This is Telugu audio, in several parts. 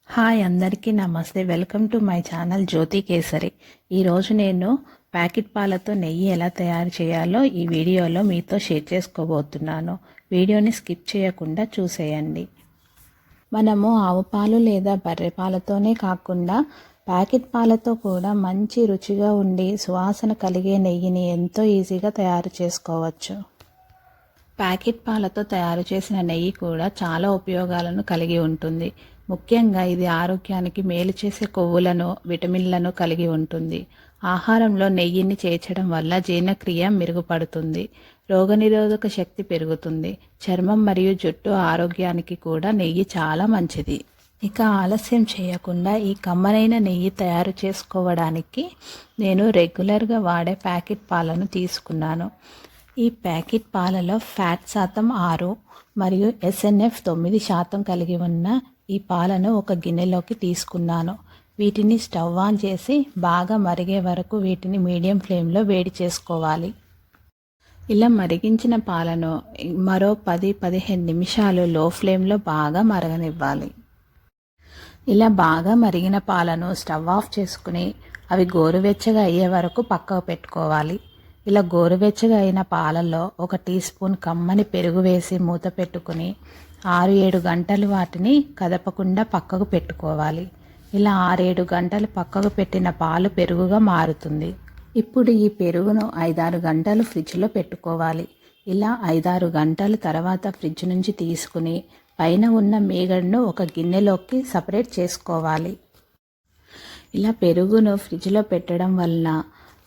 హాయ్ అందరికీ నమస్తే. వెల్కమ్ టు మై ఛానల్ జ్యోతి కేసరి. ఈరోజు నేను ప్యాకెట్ పాలతో నెయ్యి ఎలా తయారు చేయాలో ఈ వీడియోలో మీతో షేర్ చేసుకోబోతున్నాను. వీడియోని స్కిప్ చేయకుండా చూసేయండి. మనము ఆవు పాలు లేదా బర్రె పాలతోనే కాకుండా ప్యాకెట్ పాలతో కూడా మంచి రుచిగా ఉండి సువాసన కలిగే నెయ్యిని ఎంతో ఈజీగా తయారు చేసుకోవచ్చు. ప్యాకెట్ పాలతో తయారు చేసిన నెయ్యి కూడా చాలా ఉపయోగాలను కలిగి ఉంటుంది. ముఖ్యంగా ఇది ఆరోగ్యానికి మేలు చేసే కొవ్వులను, విటమిన్లను కలిగి ఉంటుంది. ఆహారంలో నెయ్యిని చేర్చడం వల్ల జీర్ణక్రియ మెరుగుపడుతుంది, రోగనిరోధక శక్తి పెరుగుతుంది. చర్మం మరియు జుట్టు ఆరోగ్యానికి కూడా నెయ్యి చాలా మంచిది. ఇక ఆలస్యం చేయకుండా ఈ కమ్మనైన నెయ్యి తయారు చేసుకోవడానికి నేను రెగ్యులర్గా వాడే ప్యాకెట్ పాలను తీసుకున్నాను. ఈ ప్యాకెట్ పాలలో ఫ్యాట్ శాతం 6 మరియు SNF 9% కలిగి ఉన్న ఈ పాలను ఒక గిన్నెలోకి తీసుకున్నాను. వీటిని స్టవ్ ఆన్ చేసి బాగా మరిగే వరకు వీటిని మీడియం ఫ్లేమ్లో వేడి చేసుకోవాలి. ఇలా మరిగించిన పాలను మరో 10-15 నిమిషాలు లో ఫ్లేమ్లో బాగా మరగనివ్వాలి. ఇలా బాగా మరిగిన పాలను స్టవ్ ఆఫ్ చేసుకుని అవి గోరువెచ్చగా అయ్యే వరకు పక్కకు పెట్టుకోవాలి. ఇలా గోరువెచ్చగా అయిన పాలలో 1 టీ స్పూన్ కమ్మని పెరుగు వేసి మూత పెట్టుకుని 6-7 గంటలు వాటిని కదపకుండా పక్కకు పెట్టుకోవాలి. ఇలా 6-7 గంటలు పక్కకు పెట్టిన పాలు పెరుగుగా మారుతుంది. ఇప్పుడు ఈ పెరుగును 5-6 గంటలు ఫ్రిడ్జ్లో పెట్టుకోవాలి. ఇలా 5-6 గంటల తర్వాత ఫ్రిడ్జ్ నుంచి తీసుకుని పైన ఉన్న మీగడను ఒక గిన్నెలోకి సపరేట్ చేసుకోవాలి. ఇలా పెరుగును ఫ్రిడ్జ్లో పెట్టడం వలన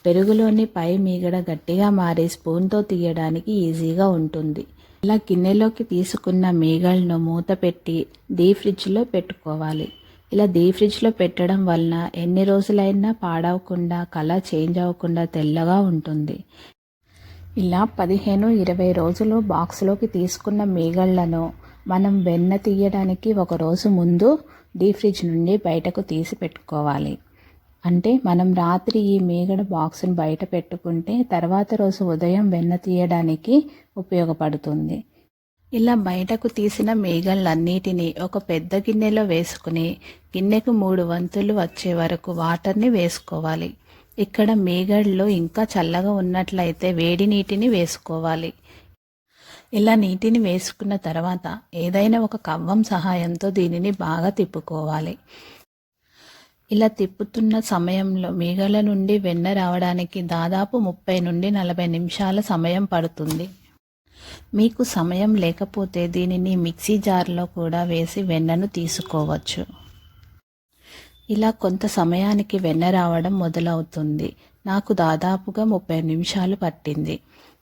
పెరుగులోని పై మీగడ గట్టిగా మారి స్పూన్తో తీయడానికి ఈజీగా ఉంటుంది. ఇలా గిన్నెలోకి తీసుకున్న మీగడను మూత పెట్టి డీప్ ఫ్రిడ్జ్లో పెట్టుకోవాలి. ఇలా డీప్ ఫ్రిడ్జ్లో పెట్టడం వలన ఎన్ని రోజులైనా పాడవకుండా, కలర్ చేంజ్ అవ్వకుండా తెల్లగా ఉంటుంది. ఇలా 15-20 రోజులు బాక్స్లోకి తీసుకున్న మీగళ్లను మనం వెన్న తీయడానికి 1 రోజు ముందు డీప్ ఫ్రిడ్జ్ నుండి బయటకు తీసి పెట్టుకోవాలి. అంటే మనం రాత్రి ఈ మీగడ బాక్స్ను బయట పెట్టుకుంటే తర్వాత రోజు ఉదయం వెన్న తీయడానికి ఉపయోగపడుతుంది. ఇలా బయటకు తీసిన మీగళ్ళన్నిటినీ ఒక పెద్ద గిన్నెలో వేసుకుని గిన్నెకు 3 వంతులు వచ్చే వరకు వాటర్ని వేసుకోవాలి. ఇక్కడ మీగడలో ఇంకా చల్లగా ఉన్నట్లయితే వేడి నీటిని వేసుకోవాలి. ఇలా నీటిని వేసుకున్న తర్వాత ఏదైనా ఒక కవ్వం సహాయంతో దీనిని బాగా తిప్పుకోవాలి. ఇలా తిప్పుతున్న సమయంలో మీగల నుండి వెన్న రావడానికి దాదాపు 30-40 నిమిషాల సమయం పడుతుంది. మీకు సమయం లేకపోతే దీనిని మిక్సీ జార్లో కూడా వేసి వెన్నను తీసుకోవచ్చు. ఇలా కొంత సమయానికి వెన్న రావడం మొదలవుతుంది. నాకు దాదాపుగా 30 నిమిషాలు పట్టింది.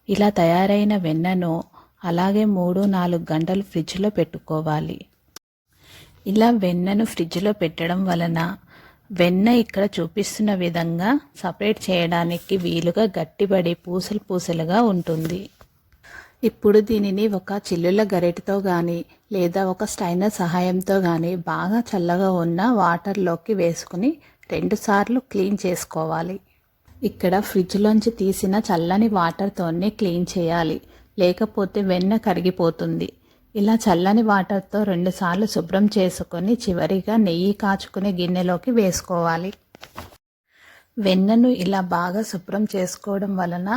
ఇలా తయారైన వెన్నను అలాగే 3-4 గంటలు ఫ్రిడ్జ్లో పెట్టుకోవాలి. ఇలా వెన్నను ఫ్రిడ్జ్లో పెట్టడం వలన వెన్న ఇక్కడ చూపిస్తున్న విధంగా సపరేట్ చేయడానికి వీలుగా గట్టిపడి పూసలు పూసలుగా ఉంటుంది. ఇప్పుడు దీనిని ఒక చిల్లుల గరిటెతో కానీ లేదా ఒక స్టైనర్ సహాయంతో కానీ బాగా చల్లగా ఉన్న వాటర్లోకి వేసుకుని 2 సార్లు క్లీన్ చేసుకోవాలి. ఇక్కడ ఫ్రిడ్జ్లోంచి తీసిన చల్లని వాటర్తోనే క్లీన్ చేయాలి, లేకపోతే వెన్న కరిగిపోతుంది. ఇలా చల్లని వాటర్తో 2 సార్లు శుభ్రం చేసుకొని చివరిగా నెయ్యి కాచుకునే గిన్నెలోకి వేసుకోవాలి. వెన్నను ఇలా బాగా శుభ్రం చేసుకోవడం వలన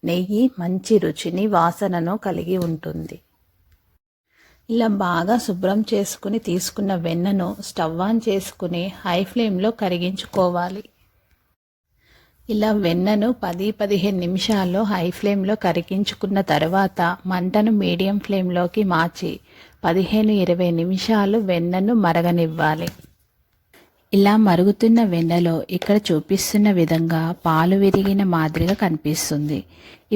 నెయ్యి మంచి రుచిని, వాసనను కలిగి ఉంటుంది. ఇలా బాగా శుభ్రం చేసుకుని తీసుకున్న వెన్నను స్టవ్ ఆన్ చేసుకుని హై ఫ్లేమ్లో కరిగించుకోవాలి. ఇలా వెన్నను 10-15 నిమిషాల్లో హై ఫ్లేమ్లో కరిగించుకున్న తర్వాత మంటను మీడియం ఫ్లేమ్లోకి మార్చి 15-20 నిమిషాలు వెన్నను మరగనివ్వాలి. ఇలా మరుగుతున్న వెన్నలో ఇక్కడ చూపిస్తున్న విధంగా పాలు విరిగిన మాదిరిగా కనిపిస్తుంది.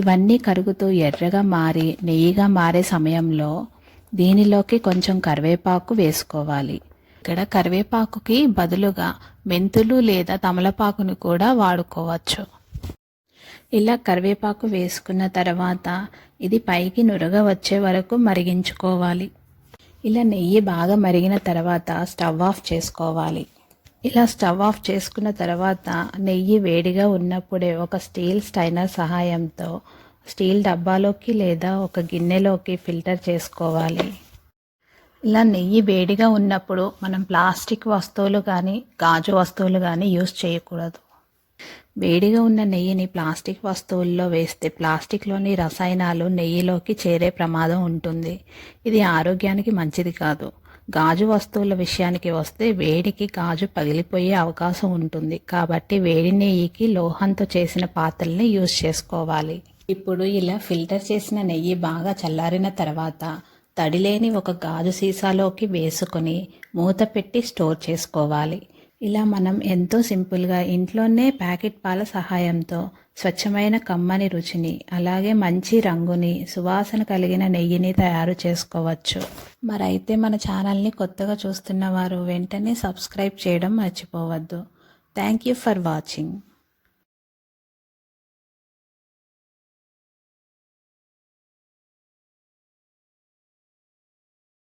ఇవన్నీ కరుగుతూ ఎర్రగా మారి నెయ్యిగా మారే సమయంలో దీనిలోకి కొంచెం కరివేపాకు వేసుకోవాలి. ఇక్కడ కరివేపాకుకి బదులుగా మెంతులు లేదా తమలపాకును కూడా వాడుకోవచ్చు. ఇలా కరివేపాకు వేసుకున్న తర్వాత ఇది పైకి నురగ వచ్చే వరకు మరిగించుకోవాలి. ఇలా నెయ్యి బాగా మరిగిన తర్వాత స్టవ్ ఆఫ్ చేసుకోవాలి. ఇలా స్టవ్ ఆఫ్ చేసుకున్న తర్వాత నెయ్యి వేడిగా ఉన్నప్పుడే ఒక స్టీల్ స్టైనర్ సహాయంతో స్టీల్ డబ్బాలోకి లేదా ఒక గిన్నెలోకి ఫిల్టర్ చేసుకోవాలి. ఇలా నెయ్యి వేడిగా ఉన్నప్పుడు మనం ప్లాస్టిక్ వస్తువులు కానీ గాజు వస్తువులు కానీ యూస్ చేయకూడదు. వేడిగా ఉన్న నెయ్యిని ప్లాస్టిక్ వస్తువుల్లో వేస్తే ప్లాస్టిక్లోని రసాయనాలు నెయ్యిలోకి చేరే ప్రమాదం ఉంటుంది. ఇది ఆరోగ్యానికి మంచిది కాదు. గాజు వస్తువుల విషయానికి వస్తే వేడికి గాజు పగిలిపోయే అవకాశం ఉంటుంది. కాబట్టి వేడి నెయ్యికి లోహంతో చేసిన పాత్రల్ని యూజ్ చేసుకోవాలి. ఇప్పుడు ఇలా ఫిల్టర్ చేసిన నెయ్యి బాగా చల్లారిన తర్వాత తడిలేని ఒక గాజు సీసాలోకి వేసుకొని మూత పెట్టి స్టోర్ చేసుకోవాలి. ఇలా మనం ఎంతో సింపుల్గా ఇంట్లోనే ప్యాకెట్ పాల సహాయంతో స్వచ్ఛమైన కమ్మని రుచిని, అలాగే మంచి రంగుని, సువాసన కలిగిన నెయ్యిని తయారు చేసుకోవచ్చు. మరైతే మన ఛానల్ని కొత్తగా చూస్తున్న వారు వెంటనే సబ్స్క్రైబ్ చేయడం మర్చిపోవద్దు. Thank you for watching.